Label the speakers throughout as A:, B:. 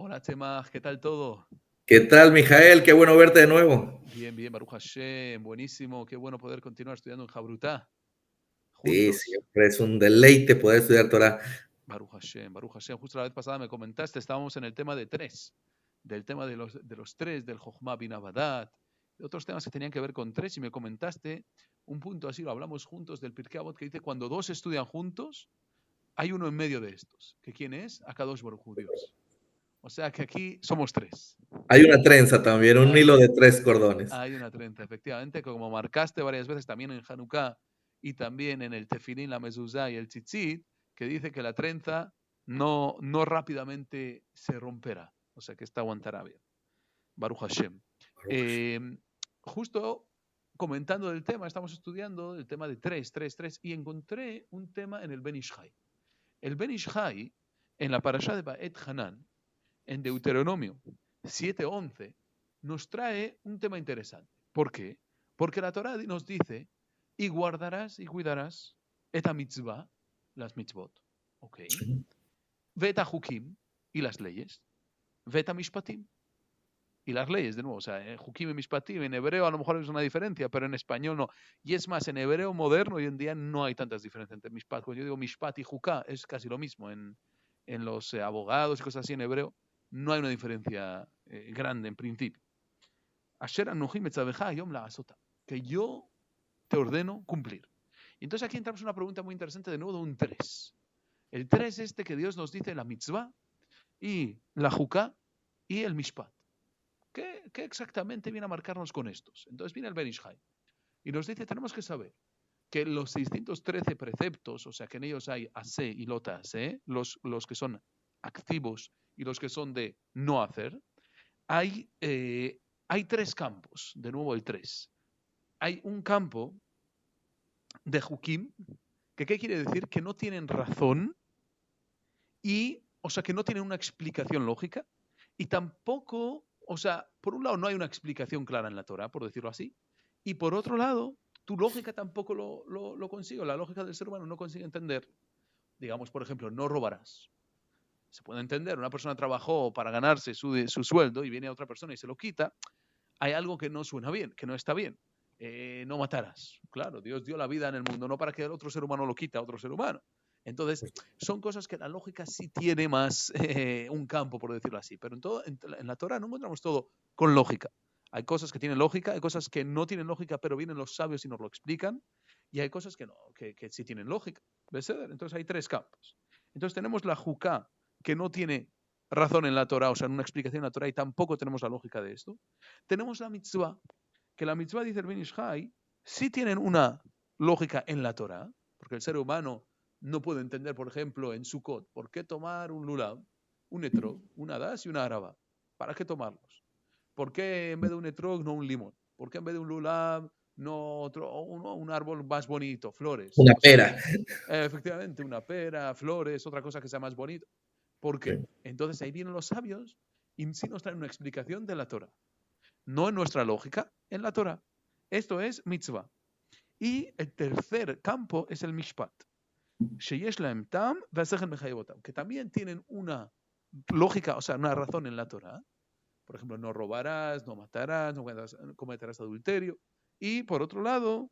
A: Hola, Chema, ¿qué tal todo?
B: ¿Qué tal, Mijael? Qué bueno verte de nuevo.
A: Bien, bien, Baruch Hashem, buenísimo, qué bueno poder continuar estudiando en Jabrutá,
B: Sí,
A: juntos.
B: siempre es un deleite poder estudiar Torah.
A: Baruch Hashem, Baruch Hashem. Justo la vez pasada me comentaste, estábamos en el tema de tres, del tema de los tres, del Jochma bin Abadat, de otros temas que tenían que ver con tres, y me comentaste un punto así, lo hablamos juntos, del Pirkei Avot, que dice, cuando dos estudian juntos, hay uno en medio de estos. ¿Que quién es? Akadosh Baruj Hu, Dios. O sea que aquí somos tres.
B: Hay una trenza también, un
A: Hay
B: hilo
A: una,
B: de tres cordones.
A: Hay una trenza, efectivamente, como marcaste varias veces también en Hanukkah y también en el Tefilín, la mezuzá y el tzitzit, que dice que la trenza no rápidamente se romperá, o sea que esta aguantará bien. Baruch Hashem. Eh, Justo comentando del tema, estamos estudiando el tema de tres, y encontré un tema en el Ben Ish Chai. El Ben Ish Chai, en la parashá de Ba'et Hanan, en Deuteronomio 7:11, nos trae un tema interesante. ¿Por qué? Porque la Torah nos dice, y guardarás y cuidarás esta mitzvah, las mitzvot, ¿ok? Veta hukim, y las leyes, veta mishpatim, y las leyes, de nuevo, o sea, hukim y mishpatim, en hebreo a lo mejor es una diferencia, pero en español no. Y es más, en hebreo moderno hoy en día no hay tantas diferencias entre mishpat. Cuando yo digo mishpat y huká, es casi lo mismo. En los abogados y cosas así en hebreo, no hay una diferencia grande en principio. Asher anuhim etzaveja yom la'asota, que yo te ordeno cumplir. Y entonces aquí entramos en una pregunta muy interesante de nuevo de un 3. El 3 este que Dios nos dice la mitzvah y la juká y el mishpat. ¿Qué exactamente viene a marcarnos con estos? Entonces viene el Ben Ish Chai y nos dice, tenemos que saber que los 613 preceptos, o sea que en ellos hay ase y lota ase, los que son activos y los que son de no hacer, hay tres campos, de nuevo el tres. Hay un campo de Hukim, que ¿qué quiere decir? Que no tienen razón y, o sea, que no tienen una explicación lógica y tampoco, o sea, por un lado no hay una explicación clara en la Torah, por decirlo así, y por otro lado, tu lógica tampoco lo consigue, la lógica del ser humano no consigue entender. Digamos, por ejemplo, no robarás. Se puede entender, una persona trabajó para ganarse su sueldo y viene otra persona y se lo quita, hay algo que no suena bien, que no está bien. No matarás. Claro, Dios dio la vida en el mundo, no para que el otro ser humano lo quita a otro ser humano. Entonces, son cosas que la lógica sí tiene más un campo, por decirlo así. Pero en la Torah no encontramos todo con lógica. Hay cosas que tienen lógica, hay cosas que no tienen lógica, pero vienen los sabios y nos lo explican. Y hay cosas que no, que sí tienen lógica. ¿Ves? Entonces hay tres campos. Entonces tenemos la juká, que no tiene razón en la Torah, o sea, en una explicación en la Torah, y tampoco tenemos la lógica de esto. Tenemos la mitzvah, que la mitzvah, dice el Ben Ish Chai, sí tienen una lógica en la Torah, porque el ser humano no puede entender, por ejemplo, en Sukkot, ¿por qué tomar un lulav, un etrog, un hadas y una araba? ¿Para qué tomarlos? ¿Por qué en vez de un etrog no un limón? ¿Por qué en vez de un lulav no un árbol más bonito, flores,
B: Una
A: cosas?
B: pera.
A: Efectivamente, una pera, flores, otra cosa que sea más bonito. ¿Por qué? Entonces ahí vienen los sabios y sí nos traen una explicación de la Torah. No en nuestra lógica, en la Torah. Esto es mitzvah. Y el tercer campo es el mishpat. Que también tienen una lógica, o sea, una razón en la Torah. Por ejemplo, no robarás, no matarás, no cometerás adulterio. Y por otro lado,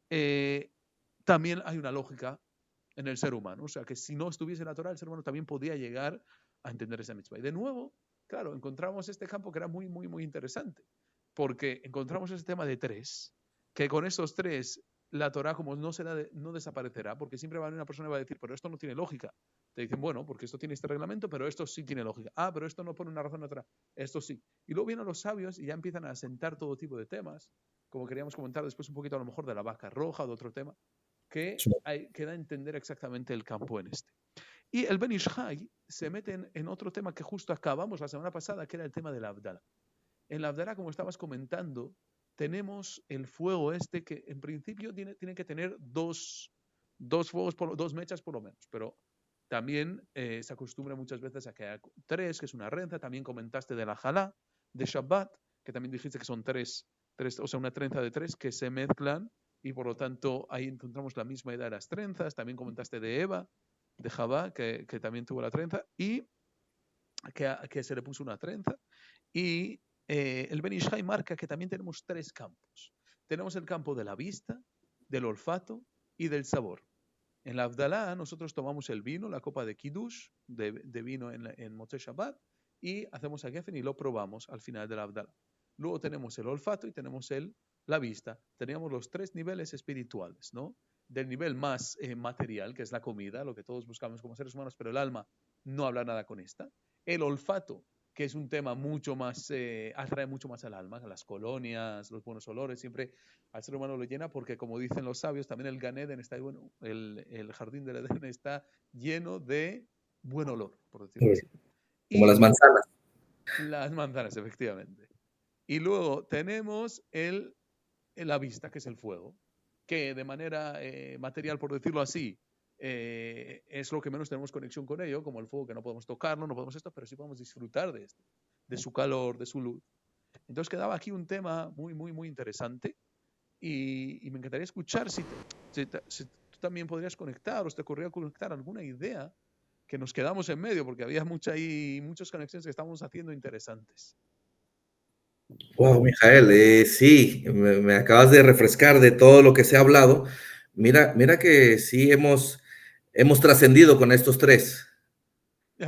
A: eh, también hay una lógica en el ser humano. O sea, que si no estuviese la Torah, el ser humano también podía llegar a entender esa mitzvah. Y de nuevo, claro, encontramos este campo que era muy, muy, muy interesante, porque encontramos ese tema de tres, que con esos tres la Torah como no desaparecerá, porque siempre va a haber una persona que va a decir, pero esto no tiene lógica. Te dicen, bueno, porque esto tiene este reglamento, pero esto sí tiene lógica. Ah, pero esto no pone una razón otra. Esto sí. Y luego vienen los sabios y ya empiezan a sentar todo tipo de temas, como queríamos comentar después un poquito a lo mejor de la vaca roja o de otro tema, que da a entender exactamente el campo en este. Y el Ben Ish Chai se mete en otro tema que justo acabamos la semana pasada, que era el tema de la Abdala. En la Abdala, como estabas comentando, tenemos el fuego este que en principio tiene que tener dos fuegos, dos mechas por lo menos, pero también se acostumbra muchas veces a que haya tres, que es una renza. También comentaste de la Jalá, de Shabbat, que también dijiste que son tres, o sea, una trenza de tres que se mezclan y por lo tanto ahí encontramos la misma idea de las trenzas. También comentaste de Eva, de Jabá, que también tuvo la trenza. Y que se le puso una trenza. Y el Ben Ish Hai marca que también tenemos 3 campos. Tenemos el campo de la vista, del olfato y del sabor. En la Abdalá nosotros tomamos el vino, la copa de Kiddush, de vino en Motzei Shabbat, y hacemos a Geffen y lo probamos al final de la Abdalá. Luego tenemos el olfato y tenemos la vista. Teníamos los 3 niveles espirituales, ¿no? Del nivel más material, que es la comida, lo que todos buscamos como seres humanos, pero el alma no habla nada con esta. El olfato, que es un tema mucho más, atrae mucho más al alma, a las colonias, los buenos olores, siempre al ser humano lo llena, porque como dicen los sabios, también el Gan Eden está, bueno, el jardín del Edén está lleno de buen olor, por decirlo así.
B: Como las manzanas.
A: Las manzanas, efectivamente. Y luego tenemos la vista, que es el fuego, que de manera material, por decirlo así, es lo que menos tenemos conexión con ello, como el fuego, que no podemos tocarlo, no podemos esto, pero sí podemos disfrutar de esto, de su calor, de su luz. Entonces quedaba aquí un tema muy, muy, muy interesante y me encantaría escuchar si tú también podrías conectar o te ocurrió conectar alguna idea que nos quedamos en medio, porque había muchas conexiones que estábamos haciendo interesantes.
B: Wow, Mijael, sí, me acabas de refrescar de todo lo que se ha hablado. Mira que sí hemos trascendido con estos 3.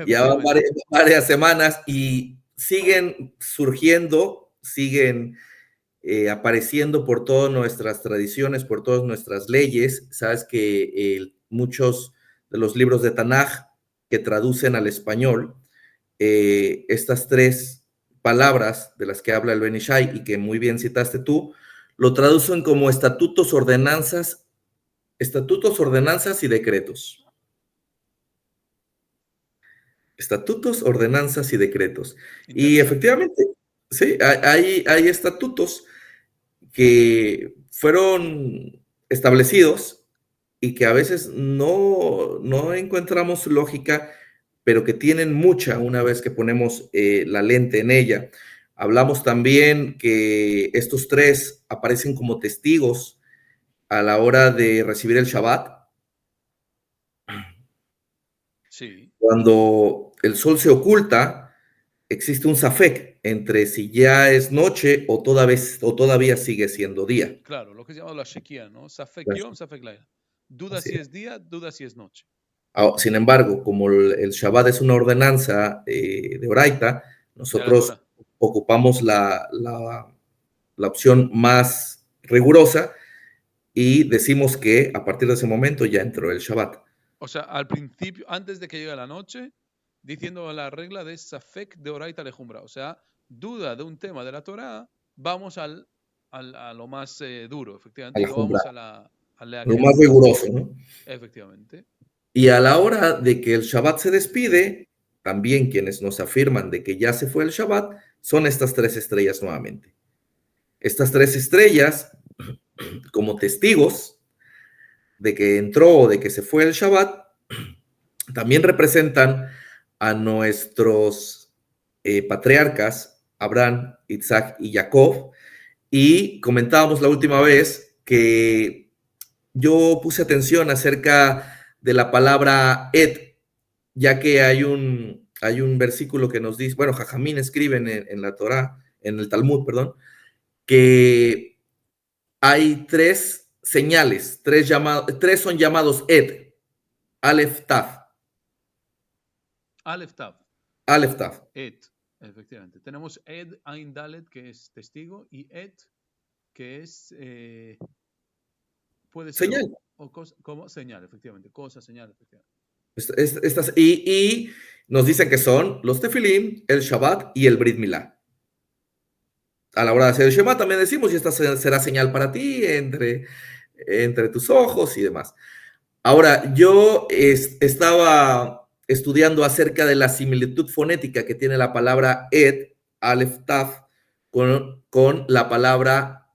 B: Ya van varias semanas y siguen surgiendo, siguen apareciendo por todas nuestras tradiciones, por todas nuestras leyes. Sabes que muchos de los libros de Tanaj que traducen al español, estas 3 palabras de las que habla el Ben Ish Hai y que muy bien citaste tú, lo traducen como estatutos, ordenanzas y decretos. Estatutos, ordenanzas y decretos. Y efectivamente, sí, hay estatutos que fueron establecidos y que a veces no encontramos lógica, pero que tienen mucha una vez que ponemos la lente en ella. Hablamos también que estos 3 aparecen como testigos a la hora de recibir el Shabbat.
A: Sí.
B: Cuando el sol se oculta, existe un safek entre si ya es noche o todavía sigue siendo día.
A: Claro, lo que se llama la shekia, ¿no? Safek yom, safek laila. Duda si es día, duda si es noche.
B: Sin embargo, como el Shabbat es una ordenanza de Oraita, nosotros ocupamos la opción más rigurosa y decimos que a partir de ese momento ya entró el Shabbat.
A: O sea, al principio, antes de que llegue la noche, diciendo la regla de Safek de Oraita Lejumbra. O sea, duda de un tema de la Torah, vamos a lo más duro, efectivamente, y no vamos a
B: lo más riguroso, ¿no?
A: Efectivamente.
B: Y a la hora de que el Shabbat se despide, también quienes nos afirman de que ya se fue el Shabbat, son estas 3 estrellas nuevamente. Estas 3 estrellas, como testigos de que entró o de que se fue el Shabbat, también representan a nuestros patriarcas, Abraham, Isaac y Jacob. Y comentábamos la última vez que yo puse atención acerca de la palabra Ed, ya que hay un versículo que nos dice, bueno, Jajamín escribe en la Torah, en el Talmud, perdón, que hay 3 señales, 3 son llamados Ed, Aleph, Tav.
A: Aleph, Tav.
B: Aleph, Tav.
A: Ed, efectivamente. Tenemos Ed, Ain, Dalet, que es testigo, y Ed, que es... puede ser
B: señal.
A: Como señal, efectivamente. Cosa, señal, efectivamente.
B: Y nos dicen que son los Tefilim, el Shabbat y el Brit Milá. A la hora de hacer el Shema también decimos, y esta será señal para ti entre tus ojos y demás. Ahora, yo estaba estudiando acerca de la similitud fonética que tiene la palabra Ed, Aleph, Tav, con la palabra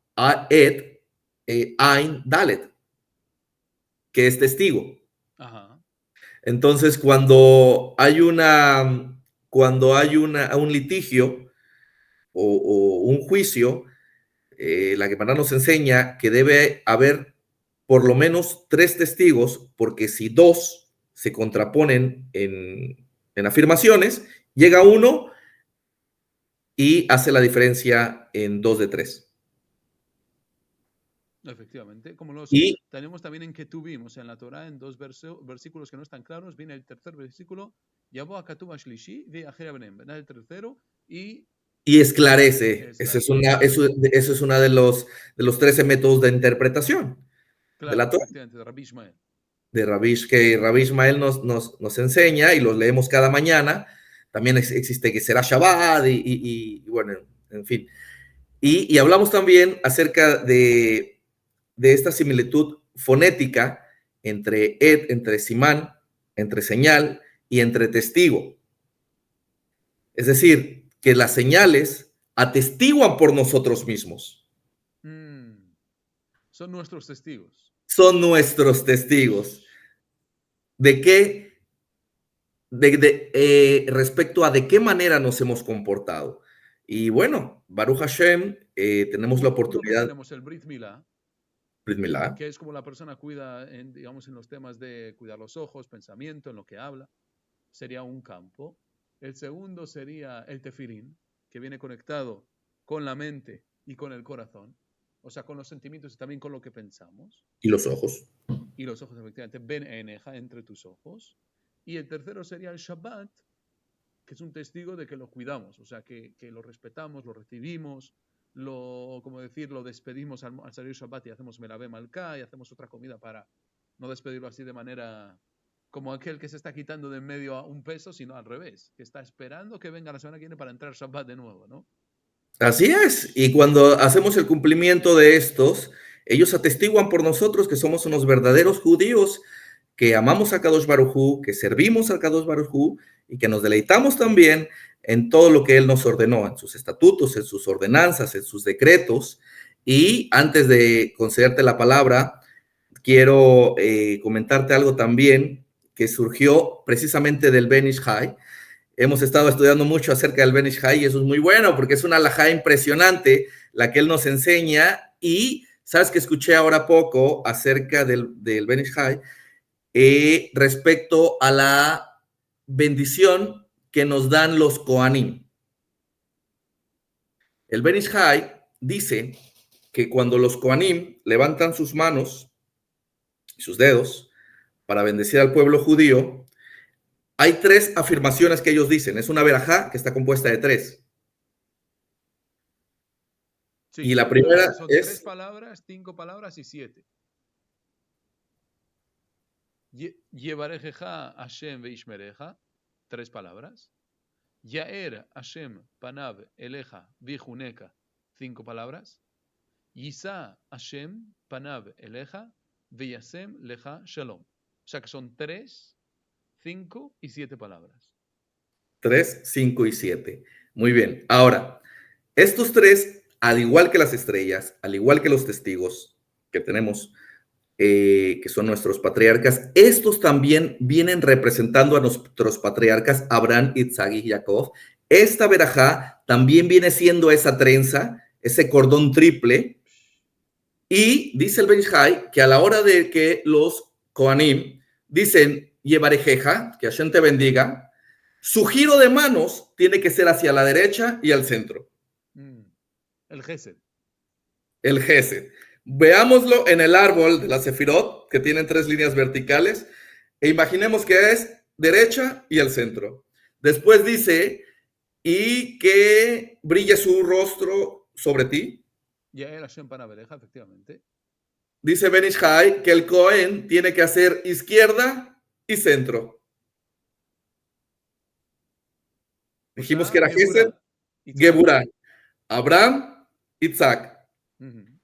B: Ed, Ain, Dalet, que es testigo.
A: Ajá.
B: Entonces, cuando hay un litigio o un juicio, la Gemara nos enseña que debe haber por lo menos 3 testigos, porque si 2 se contraponen en afirmaciones Llega uno y hace la diferencia en 2 de 3.
A: Efectivamente, como
B: Y
A: tenemos también en que tuvimos en la Torah, en dos versículos que no están claros, viene el tercer versículo, Yabo a Katuba Shlishi, ve a Benem, ven el tercero y
B: esclarece. Eso es una de los 13 métodos de interpretación de
A: claro,
B: la Torah.
A: efectivamente, de Rabbi Ishmael.
B: De Rabish, que Rabbi Ishmael nos enseña y los leemos cada mañana. También existe que será Shabbat y bueno, en fin. Y hablamos también acerca de esta similitud fonética entre ed, entre simán, entre señal y entre testigo. Es decir, que las señales atestiguan por nosotros mismos.
A: Son nuestros testigos.
B: Son nuestros testigos. ¿De qué? Respecto a de qué manera nos hemos comportado. Y bueno, Baruch Hashem, tenemos la oportunidad.
A: Tenemos el Brit Milá, que es como la persona cuida, digamos, en los temas de cuidar los ojos, pensamiento, en lo que habla. Sería un campo. El segundo sería el tefilín, que viene conectado con la mente y con el corazón, o sea, con los sentimientos y también con lo que pensamos.
B: Y los ojos.
A: Y los ojos, efectivamente, ben eneja, entre tus ojos. Y el tercero sería el Shabbat, que es un testigo de que lo cuidamos, o sea, que lo respetamos, lo recibimos, como decir, lo despedimos al salir Shabbat y hacemos Melabé Malká y hacemos otra comida para no despedirlo así de manera como aquel que se está quitando de en medio a un peso, sino al revés, que está esperando que venga la semana que viene para entrar Shabbat de nuevo, ¿no?
B: Así es, y cuando hacemos el cumplimiento de estos, ellos atestiguan por nosotros que somos unos verdaderos judíos, que amamos a Kadosh Baruj Hu, que servimos a Kadosh Baruj Hu y que nos deleitamos también en todo lo que Él nos ordenó, en sus estatutos, en sus ordenanzas, en sus decretos. Y antes de concederte la palabra, quiero comentarte algo también que surgió precisamente del Ben Ish Chai. Hemos estado estudiando mucho acerca del Ben Ish Chai y eso es muy bueno porque es una alajá impresionante la que él nos enseña. Y sabes que escuché ahora poco acerca del Ben Ish Chai respecto a la bendición que nos dan los Kohanim. El Ben Ish Chai dice que cuando los Kohanim levantan sus manos y sus dedos para bendecir al pueblo judío, hay 3 afirmaciones que ellos dicen. Es una verajá que está compuesta de 3.
A: Sí,
B: y la primera
A: son
B: es
A: 3 palabras, 5 palabras y 7. Yevarejeja Hashem veishmereja, 3 palabras. Yaer Hashem panav eleja vijuneka, 5 palabras. Yisa Hashem panav eleja veyasem leja shalom. O sea que son 3, 5 y 7 palabras.
B: 3, 5 y 7. Muy bien. Ahora, estos 3, al igual que las estrellas, al igual que los testigos que tenemos, que son nuestros patriarcas, estos también vienen representando a nuestros patriarcas Abraham, Isaac y Jacob. Esta verajá también viene siendo esa trenza, ese cordón triple. Y dice el Ben Ish Chai que a la hora de que los Kohanim dicen Yevarejeja, que Hashem te bendiga, su giro de manos tiene que ser hacia la derecha y al centro.
A: El Gesed.
B: El Gesed. Veámoslo en el árbol de la Sefirot, que tienen 3 líneas verticales, e imaginemos que es derecha y el centro. Después dice, y que brille su rostro sobre ti.
A: Yael Hashem Panabeleja, efectivamente.
B: Dice Ben Ish Chai que el Cohen tiene que hacer izquierda y centro. Dijimos que era Gesed, Geburah, Abraham, Isaac.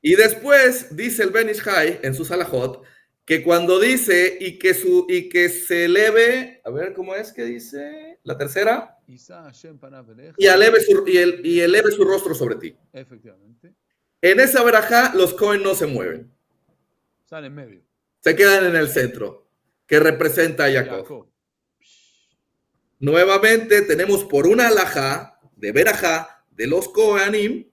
B: Y después dice el Ben Ish Chai en su Salahot que cuando dice y que se eleve, a ver cómo es que dice la tercera, y eleve su rostro sobre ti.
A: Efectivamente.
B: En esa verajá los Cohen no se mueven.
A: Están en medio.
B: Se quedan en el centro, que representa a Jacob. Nuevamente tenemos por una alajá de verajá de los Kohanim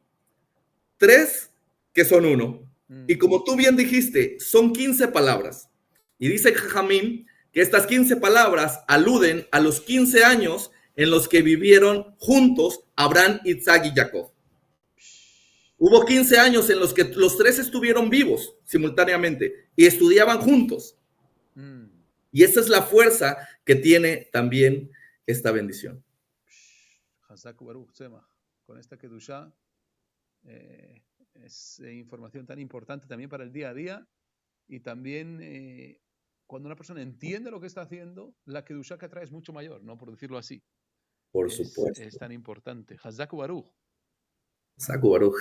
B: 3 que son 1. Y como tú bien dijiste, son 15 palabras. Y dice Jajamín que estas 15 palabras aluden a los 15 años en los que vivieron juntos Abraham, Isaac y Jacob. Hubo 15 años en los que los tres estuvieron vivos simultáneamente y estudiaban juntos. Y esa es la fuerza que tiene también esta bendición.
A: Hazak Baruch Tzemach. Con esta Kedushá es información tan importante también para el día a día y también cuando una persona entiende lo que está haciendo, la Kedushá que atrae es mucho mayor, ¿no? Por decirlo así.
B: Por supuesto.
A: Es tan importante. Hazak Baruch.
B: Hazak Baruch.